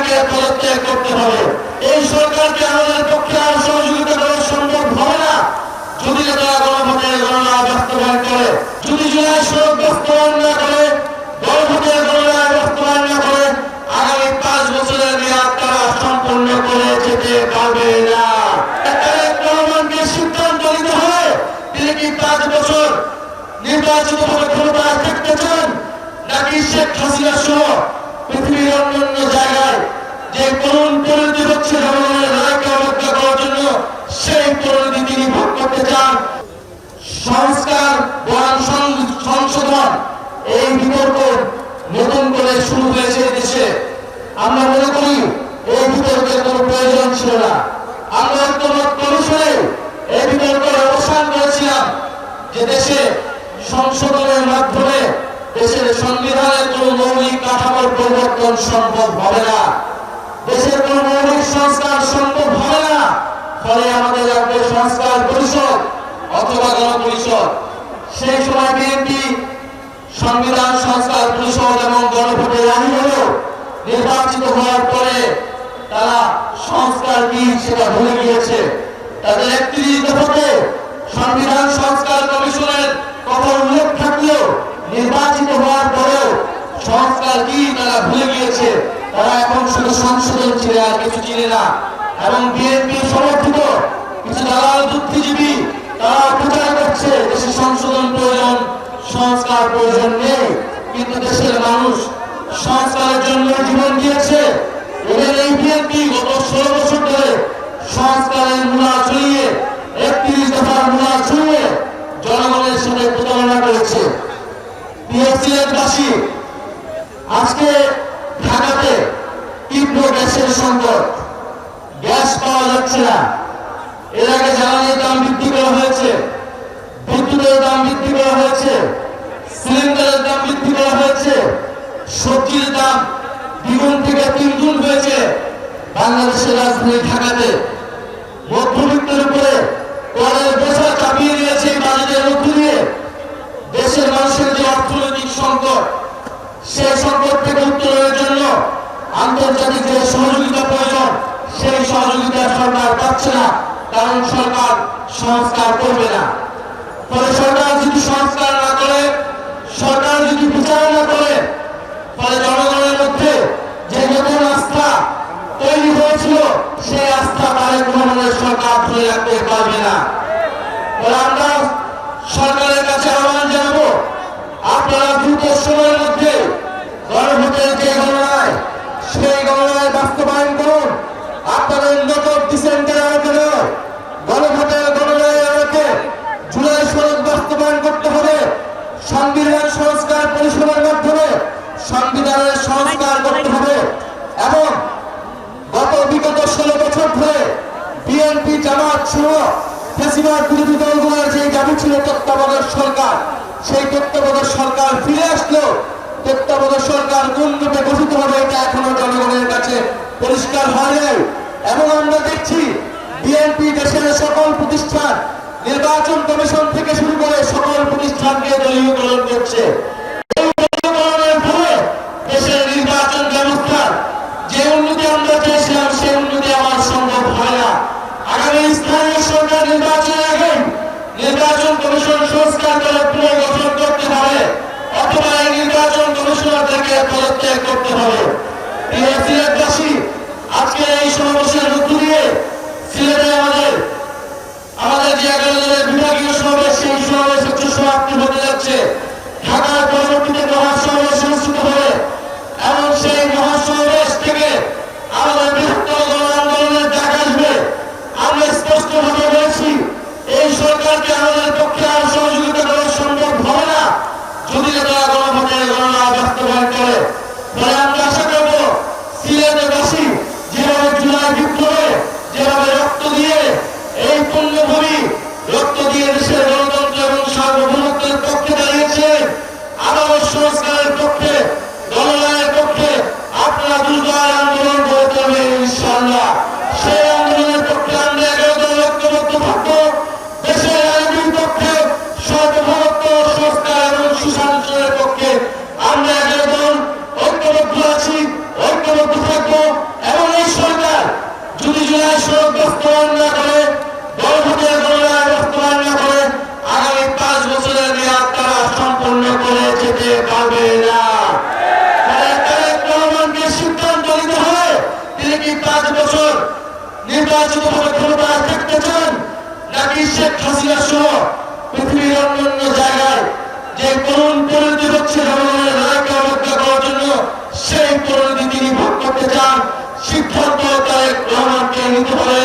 থেকে পদত্যাগ করতে হবে। এই সরকারকে আমাদের পক্ষে আর সহযোগিতা করা সম্ভব হবে না যদি তারা গণভোটের গণনা বাস্তবায়ন করে, যদি জুলাই সনদ বাস্তবায়ন না করে, গণভোটের গণনা বাস্তবায়ন না করে, আগামী 5 বছরের মেয়াদ তারা সম্পূর্ণ করে যেতে পারবে না। রহমানকে সিদ্ধান্ত নিতে হবে তিনি কি 5 বছর নির্বাচিতভাবে ক্ষমতায় থাকতে চান, নাকি শেখ হাসিনা সহ পৃথিবীর অন্যান্য জায়গায় যে করুণ পরিণতি হচ্ছে জনগণের রায়কে অবজ্ঞা করার জন্য সেই পরিণতি তিনি ভোগ করতে চান। সংস্কার বনাম সংশোধন এই বিতর্ক নতুন করে শুরু হয়েছে দেশে। আমরা মনে করি এই বিতর্কের কোনো প্রয়োজন ছিল না। আমরা ঐক্যমত কমিশনে এই বিতর্কের অবসান করেছিলাম যে দেশে সংশোধনের মাধ্যমে দেশের সংবিধানের কোন মৌলিক কাঠামোর পরিবর্তন সম্ভব হবে না, দেশের কোন মৌলিক সংস্কার সম্ভব হবে না। ফলে আমাদের লাগবে সংস্কার পরিষদ অথবা গণপরিষদ। সেই সময় বিএনপি সংবিধান সংস্কার পরিষদ এবং গণভোটে রাজি হলো। নির্বাচিত হওয়ার পরে তারা সংস্কার কি সেটা ভুলে গিয়েছে। তাদের 31 দফাতে সংবিধান সংস্কার কমিশনের কথা উল্লেখ থাকলেও নির্বাচিত হওয়ার পরেও সংস্কার কি তারা ভুলে গিয়েছে। তারা এখন শুধু সংশোধন ছিঁড়ে আর কিছু চিনে না। এবং বিএনপি সমর্থিত কিছু দালাল বুদ্ধিজীবী তারা প্রচার করছে দেশে সংশোধন প্রয়োজন, সংস্কার প্রয়োজন নেই। কিন্তু দেশের মানুষ সংস্কারের জন্য জীবন দিয়েছে। এদের এই বিএনপি গত 16 বছর ধরে সংস্কারের মূলা ছড়িয়ে 31 দফার মূলা ছড়িয়ে জনগণের সাথে প্রতারণা করেছে। সিলেটবাসী আজকে ঢাকাতে তীব্র গ্যাসের সংকট, গ্যাস পাওয়া যাচ্ছে না। এর আগে জ্বালানির দাম বৃদ্ধি করা হয়েছে, বিদ্যুতের দাম বৃদ্ধি করা হয়েছে, সিলিন্ডারের দাম বৃদ্ধি করা হয়েছে, সবজির দাম দ্বিগুণ থেকে 3 গুণ হয়েছে। বাংলাদেশের রাজধানী ঢাকাতে মধ্যবিত্তের উপরে করের বোঝা চাপিয়ে দিয়েছে বাজেটের মধ্য দিয়ে। দেশের মানুষের যে অর্থনৈতিক সংকট, সেই সংকট থেকে উত্তরণের জন্য আন্তর্জাতিক যে সহযোগিতা প্রয়োজন সেই সহযোগিতা সরকার পাচ্ছে না, কারণ সরকার সংস্কার করবে না। ফলে সরকার যদি সংস্কার না করে, সরকার যদি বিচার না করে, ফলে জনগণের মধ্যে যে নতুন আস্থা তৈরি হয়েছিল সেই আস্থা তারেক রহমানের সরকার ধরে রাখতে পারবে না। ফলে আমরা সরকারের কাছে আহ্বান জানাবো, আপনারা দ্রুত সময়ের মধ্যে গণভোটের যে গণনায় সেই গণনায় বাস্তবায়ন করুন। আপনাদের নতুন ডিসেন্টের আলোচনা গণভোটের গণনায় আমাকে জুলাই সনদ বাস্তবায়ন করতে হবে। সংবিধান সংস্কার পরিষদের মাধ্যমে সংবিধানের সংস্কার করতে হবে। এবং বিগত 16 বছর ধরে বিএনপি জামাত সহ ফ্যাসিবাদ বিরোধী দলগুলোর যে দাবি ছিল তত্ত্বাবধায়ক সরকার, সেই তত্ত্বাবধায়ক সরকার ফিরে আসলো। তত্ত্বাবধায়ক সরকার কোন রূপে গঠিত হবে এটা এখনো জনগণের কাছে পরিষ্কার হয় নাই। এবং আমরা দেখছি বিএনপি দেশের সকল প্রতিষ্ঠান, নির্বাচন কমিশন থেকে শুরু করে সকল প্রতিষ্ঠানকে দলীয়করণ করছে। এই দলীয়করণের ফলে দেশের নির্বাচন ব্যবস্থার যে উন্নতি আমরা চেয়েছিলাম সেই উন্নতি আমার সম্ভব হয় না। আগামী স্থানীয় সরকার নির্বাচনের আগে নির্বাচন কমিশন সংস্কার করে পুনর্গঠন করতে হবে, অথবা এই নির্বাচন কমিশনারদেরকে পদত্যাগ করতে হবে। প্রিয় সিলেটবাসী, আজকে এই সমাবেশের মধ্য দিয়ে সিলেটে আমাদের যে 11 দলের বিভাগীয় সমাবেশ, সেই সমাবেশ সমাপ্তি হতে যাচ্ছে। ঢাকার পরবর্তীতে মহাসমাবেশ অনুষ্ঠিত হবে এবং সেই মহাসমাবেশ থেকে আমাদের বৃহত্তর গণ আন্দোলনের ডাক আসবে। আমরা স্পষ্টভাবে বলেছি এই সরকারকে আমাদের পক্ষে আর সহযোগিতা করা সম্ভব হবে না যদি তারা গণভোটের গণনা বাস্তবায়ন করে। ফলে আমরা আশা করব সিলেটবাসী যেভাবে জুলাই বিপ্লবে যেভাবে রক্ত দিয়ে এই পুণ্যভূমি রক্ত দিয়ে দেশের গণতন্ত্র এবং সার্বভৌমত্বের পক্ষে দাঁড়িয়েছে, আদালত সংস্কারের পক্ষে, গণনায়ের পক্ষে আপনারা দুর্বার আন্দোলন গড়ে তুলবেন ইনশাআল্লাহ। সেই আন্দোলনের পক্ষে আমরা 11 দল ঐক্যবদ্ধ থাকবো। দেশের আইনের পক্ষে, সার্বভৌমত্ব, সংস্কার এবং সুশাসনের পক্ষে আমরা 11 দল ঐক্যবদ্ধ আছি, ঐক্যবদ্ধ থাকবো সড়ক বাস্তবায়ন না করে, গণভোটের গণনায় বাস্তবায়ন না করে আগামী 5 বছরের মেয়াদ তারা সম্পন্ন করে যেতে পারবে না। তারেক রহমানকে সিদ্ধান্ত নিতে হবে, তিনি কি 5 বছর নির্বাচিতভাবে ক্ষমতায় থাকতে চান, নাকি শেখ হাসিনা সহ পৃথিবীর অন্যান্য জায়গায় যে তরুণ পরিণতি হচ্ছে জনগণের রায়কে অবজ্ঞা করার জন্য, সেই পরিণতি তিনি ভোগ করতে চান। সিদ্ধান্ত তারেক রহমানকে নিতে হবে।